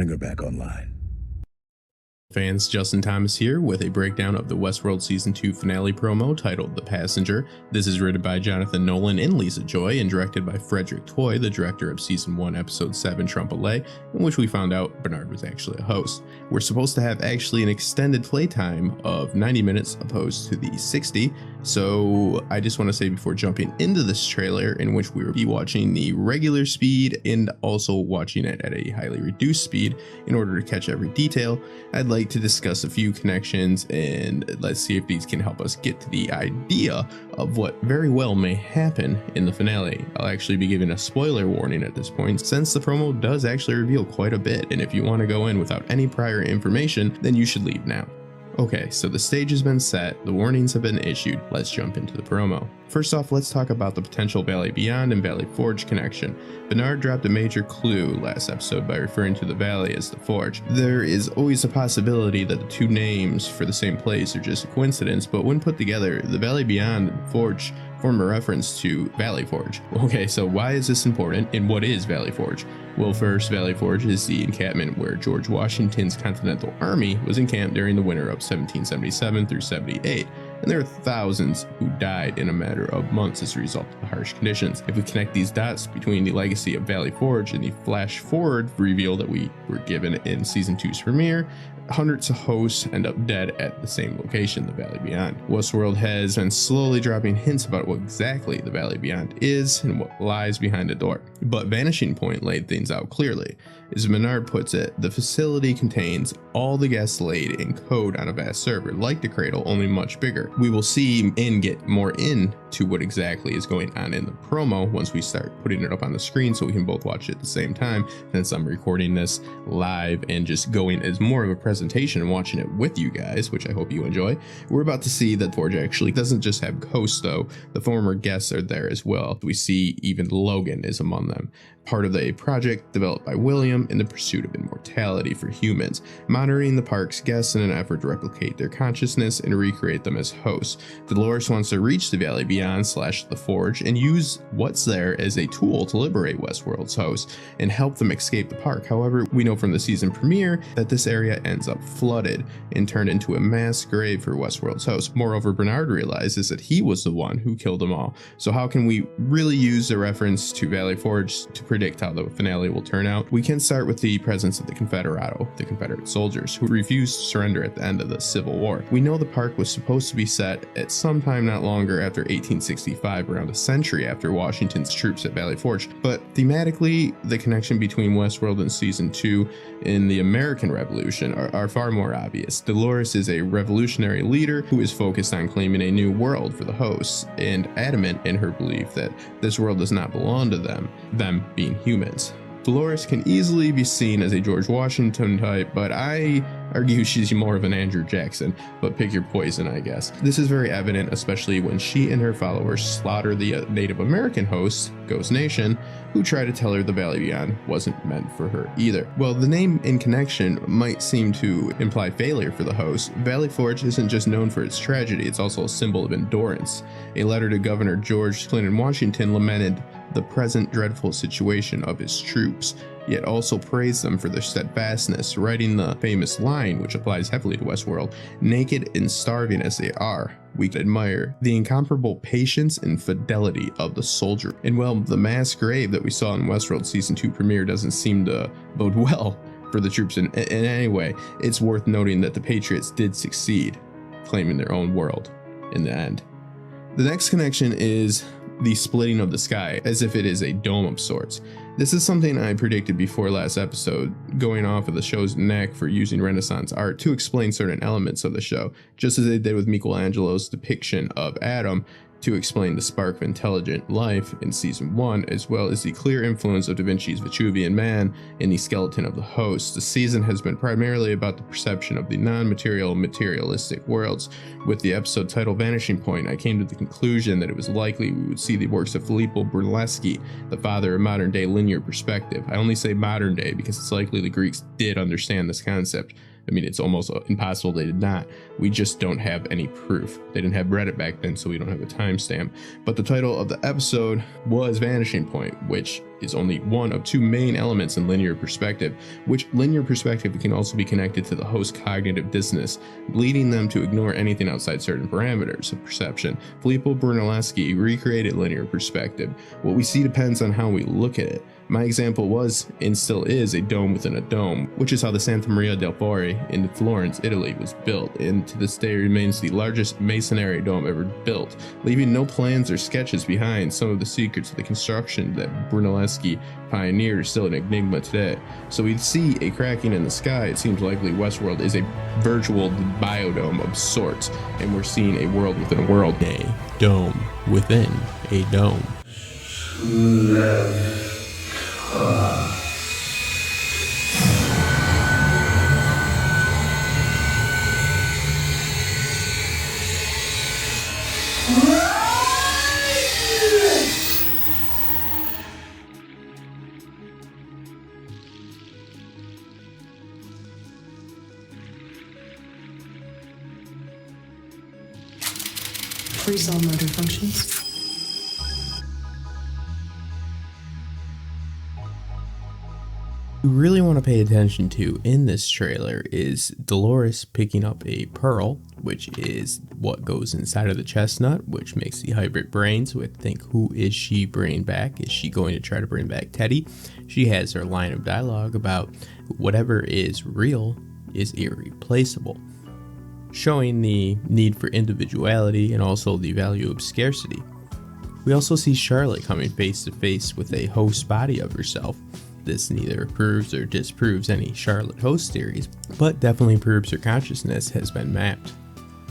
bring her back online. Fans, Justin Thomas here with a breakdown of the Westworld Season 2 finale promo titled The Passenger. This is written by Jonathan Nolan and Lisa Joy and directed by Frederick Toy, the director of Season 1 Episode 7 Trompe-l'œil, in which we found out Bernard was actually a host. We're supposed to have actually an extended playtime of 90 minutes opposed to the 60, so I just want to say before jumping into this trailer, in which we will be watching the regular speed and also watching it at a highly reduced speed in order to catch every detail, I'd like to discuss a few connections and let's see if these can help us get to the idea of what very well may happen in the finale. I'll actually be giving a spoiler warning at this point, since the promo does actually reveal quite a bit, and if you want to go in without any prior information, then you should leave now. Okay, so the stage has been set, the warnings have been issued, let's jump into the promo. First off, let's talk about the potential Valley Beyond and Valley Forge connection. Bernard dropped a major clue last episode by referring to the Valley as the Forge. There is always a possibility that the two names for the same place are just a coincidence, but when put together, the Valley Beyond and Forge form a reference to Valley Forge. Okay, so why is this important and what is Valley Forge? Well, first, Valley Forge is the encampment where George Washington's Continental Army was encamped during the winter of 1777 through 78. And there are thousands who died in a matter of months as a result of the harsh conditions. If we connect these dots between the legacy of Valley Forge and the flash forward reveal that we were given in Season 2's premiere, hundreds of hosts end up dead at the same location, the Valley Beyond. Westworld has been slowly dropping hints about what exactly the Valley Beyond is and what lies behind the door. But Vanishing Point laid things out clearly. As Bernard puts it, the facility contains all the guests laid in code on a vast server, like the Cradle, only much bigger. We will see and get more into what exactly is going on in the promo once we start putting it up on the screen so we can both watch it at the same time, since I'm recording this live and just going as more of a presentation and watching it with you guys, which I hope you enjoy. We're about to see that Forge actually doesn't just have hosts though, the former guests are there as well. We see even Logan is among them, part of a project developed by William in the pursuit of immortality for humans, monitoring the park's guests in an effort to replicate their consciousness and recreate them as hosts. Dolores wants to reach the Valley Beyond / the Forge and use what's there as a tool to liberate Westworld's hosts and help them escape the park. However, we know from the season premiere that this area ends up flooded and turned into a mass grave for Westworld's hosts. Moreover, Bernard realizes that he was the one who killed them all. So how can we really use the reference to Valley Forge to predict how the finale will turn out? We can start with the presence of the Confederado, the Confederate soldiers, who refused to surrender at the end of the Civil War. We know the park was supposed to be set at some time not longer after 1865, around a century after Washington's troops at Valley Forge, but thematically, the connection between Westworld and Season 2 and the American Revolution are far more obvious. Dolores is a revolutionary leader who is focused on claiming a new world for the hosts and adamant in her belief that this world does not belong to them being humans. Dolores can easily be seen as a George Washington type, but I argue she's more of an Andrew Jackson, but pick your poison, I guess. This is very evident, especially when she and her followers slaughter the Native American host, Ghost Nation, who try to tell her the Valley Beyond wasn't meant for her either. Well, the name in connection might seem to imply failure for the host. Valley Forge isn't just known for its tragedy, it's also a symbol of endurance. A letter to Governor George Clinton Washington lamented the present dreadful situation of his troops, yet also praised them for their steadfastness, writing the famous line, which applies heavily to Westworld: "Naked and starving as they are, we admire the incomparable patience and fidelity of the soldier." And well, the mass grave that we saw in Westworld Season 2 premiere doesn't seem to bode well for the troops in any way. It's worth noting that the Patriots did succeed, claiming their own world in the end. The next connection is the splitting of the sky, as if it is a dome of sorts. This is something I predicted before last episode, going off of the show's knack for using Renaissance art to explain certain elements of the show, just as they did with Michelangelo's depiction of Adam to explain the spark of intelligent life in Season 1, as well as the clear influence of Da Vinci's Vitruvian Man in the skeleton of the host. The season has been primarily about the perception of the non-material materialistic worlds. With the episode titled Vanishing Point, I came to the conclusion that it was likely we would see the works of Filippo Brunelleschi, the father of modern-day linear perspective. I only say modern day because it's likely the Greeks did understand this concept. I mean, it's almost impossible they did not. We just don't have any proof. They didn't have Reddit back then, so we don't have a timestamp. But the title of the episode was Vanishing Point, which is only one of two main elements in linear perspective, which linear perspective can also be connected to the host's cognitive dissonance, leading them to ignore anything outside certain parameters of perception. Filippo Brunelleschi recreated linear perspective. What we see depends on how we look at it. My example was, and still is, a dome within a dome, which is how the Santa Maria del Fiore in Florence, Italy was built, and to this day remains the largest masonry dome ever built, leaving no plans or sketches behind. Some of the secrets of the construction that Brunelleschi pioneered are still an enigma today. So we see a cracking in the sky. It seems likely Westworld is a virtual biodome of sorts, and we're seeing a world within a world. A dome within a dome. Freeze all motor functions. We really want to pay attention to in this trailer is Dolores picking up a pearl, which is what goes inside of the chestnut, which makes the hybrid brain. So I think, who is she bringing back? Is she going to try to bring back Teddy? She has her line of dialogue about whatever is real is irreplaceable, showing the need for individuality and also the value of scarcity. We also see Charlotte coming face to face with a host body of herself. This neither proves or disproves any Charlotte host theories, but definitely proves her consciousness has been mapped.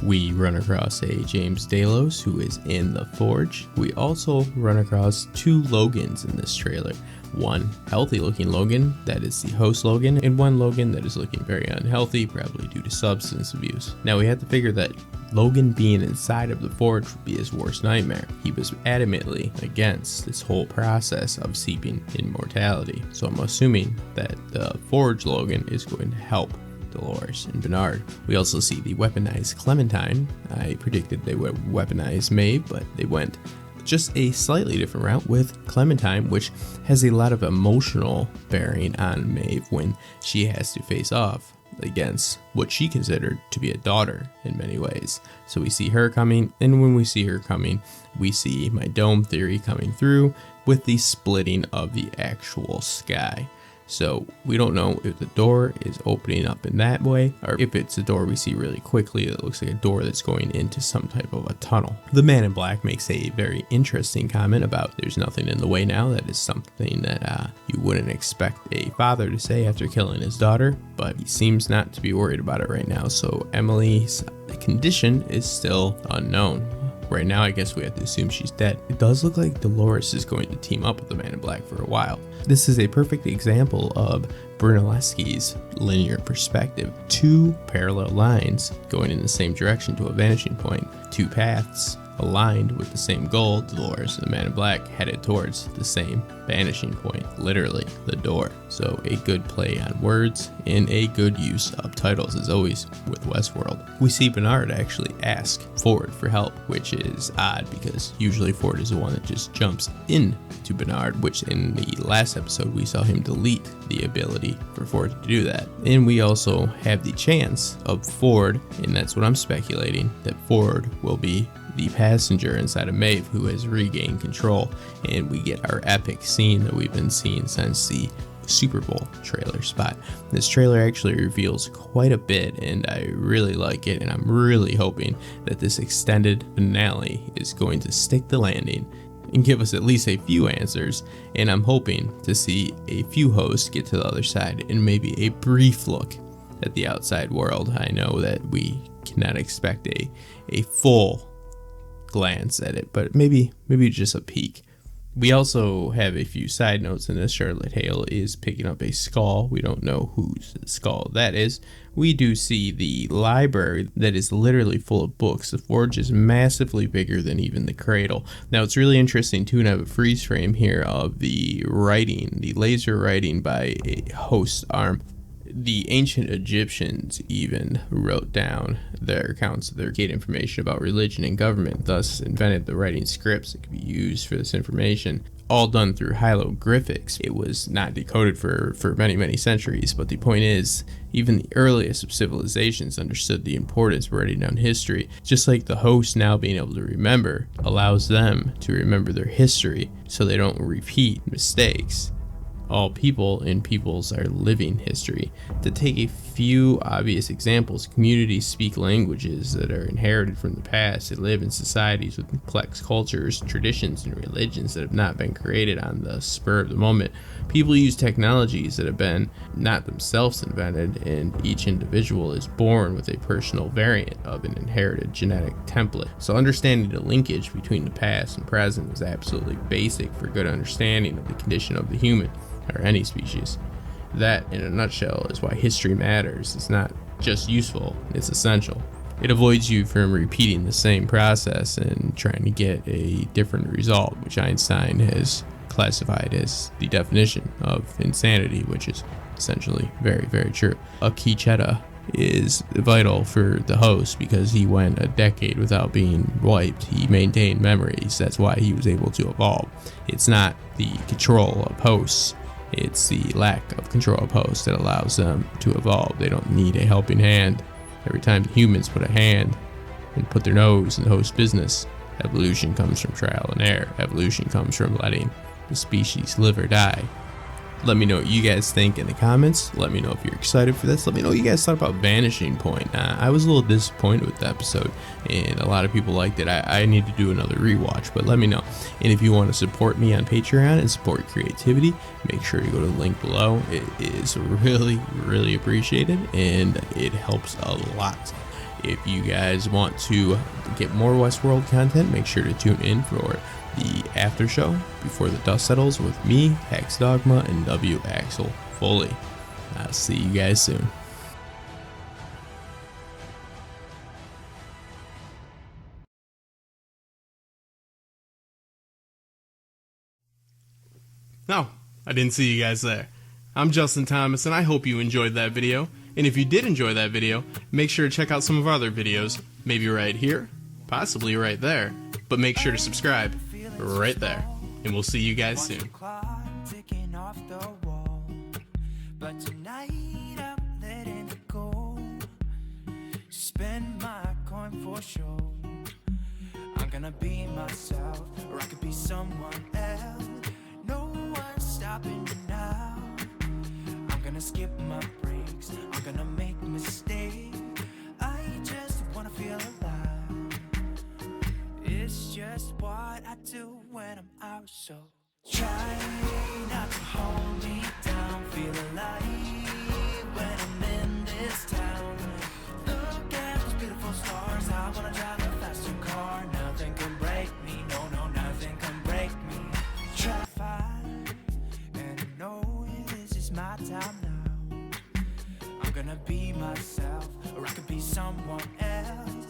We run across a James Delos who is in the Forge. We also run across two Logans in this trailer. One healthy looking Logan, that is the host Logan, and one Logan that is looking very unhealthy, probably due to substance abuse. Now we have to figure that Logan being inside of the Forge would be his worst nightmare. He was adamantly against this whole process of seeping immortality. So I'm assuming that the Forge Logan is going to help Dolores and Bernard. We also see the weaponized Clementine. I predicted they would weaponize Maeve, but they went just a slightly different route with Clementine, which has a lot of emotional bearing on Maeve when she has to face off against what she considered to be a daughter in many ways. So we see her coming, and when we see her coming, we see my dome theory coming through with the splitting of the actual sky. So we don't know if the door is opening up in that way, or if it's a door we see really quickly that looks like a door that's going into some type of a tunnel. The man in black makes a very interesting comment about there's nothing in the way now. That is something that you wouldn't expect a father to say after killing his daughter, but he seems not to be worried about it right now. So Emily's condition is still unknown. Right now, I guess we have to assume she's dead. It does look like Dolores is going to team up with the Man in Black for a while. This is a perfect example of Brunelleschi's linear perspective. Two parallel lines going in the same direction to a vanishing point. Two paths aligned with the same goal. Dolores and the Man in Black headed towards the same vanishing point, literally the door. So a good play on words and a good use of titles as always with Westworld. We see Bernard actually ask Ford for help, which is odd because usually Ford is the one that just jumps in to Bernard, which in the last episode we saw him delete the ability for Ford to do that. And we also have the chance of Ford, and that's what I'm speculating, that Ford will be the passenger inside of Maeve who has regained control, and we get our epic scene that we've been seeing since the Super Bowl trailer spot. This trailer actually reveals quite a bit, and I really like it, and I'm really hoping that this extended finale is going to stick the landing and give us at least a few answers, and I'm hoping to see a few hosts get to the other side and maybe a brief look at the outside world. I know that we cannot expect a full glance at it, but maybe just a peek. We also have a few side notes in this. Charlotte Hale is picking up a skull. We don't know whose skull that is. We do see the library that is literally full of books. The Forge is massively bigger than even the Cradle. Now it's really interesting too, and I have a freeze frame here of the writing, the laser writing by a host arm. The ancient Egyptians even wrote down their accounts of their gate information about religion and government, thus invented the writing scripts that could be used for this information. all done through hieroglyphics. It was not decoded for many, many centuries. But the point is, even the earliest of civilizations understood the importance of writing down history. Just like the host now being able to remember allows them to remember their history so they don't repeat mistakes. All people and peoples are living history. To take a few obvious examples, communities speak languages that are inherited from the past. They live in societies with complex cultures, traditions, and religions that have not been created on the spur of the moment. People use technologies that have been not themselves invented, and each individual is born with a personal variant of an inherited genetic template. So understanding the linkage between the past and present is absolutely basic for good understanding of the condition of the human, or any species. That, in a nutshell, is why history matters. It's not just useful, it's essential. It avoids you from repeating the same process and trying to get a different result, which Einstein has classified as the definition of insanity, which is essentially very, very true. A Kicheta is vital for the host because he went a decade without being wiped. He maintained memories. That's why he was able to evolve. It's not the control of hosts, it's the lack of control of hosts that allows them to evolve. They don't need a helping hand. Every time humans put a hand and put their nose in the host business, evolution comes from trial and error. Evolution comes from letting the species live or die. Let me know what you guys think in the comments. Let me know if you're excited for this. Let me know what you guys thought about Vanishing Point. I was a little disappointed with the episode, and a lot of people liked it. I need to do another rewatch, but let me know. And if you want to support me on Patreon and support creativity, make sure to go to the link below. It is really, really appreciated, and it helps a lot. If you guys want to get more Westworld content, make sure to tune in for the after show before the dust settles with me, Hex Dogma, and W. Axel Foley. I'll see you guys soon. No, I didn't see you guys there. I'm Justin Thomas, and I hope you enjoyed that video. And if you did enjoy that video, make sure to check out some of our other videos, maybe right here, possibly right there. But make sure to subscribe right there, and we'll see you guys soon. But tonight I'm letting it go. Spend my coin for sure. I'm gonna be myself, or I could be someone else. No one's stopping me now. I'm gonna skip my breaks, I'm gonna make mistakes. I just wanna feel alive. It's just what I do when I'm out, so try not to hold me down. Feel alive when I'm in this town. Look at those beautiful stars. I wanna drive a faster car. Nothing can break me, no, no, nothing can break me. Try fight and know this is my time now. I'm gonna be myself, or I could be someone else.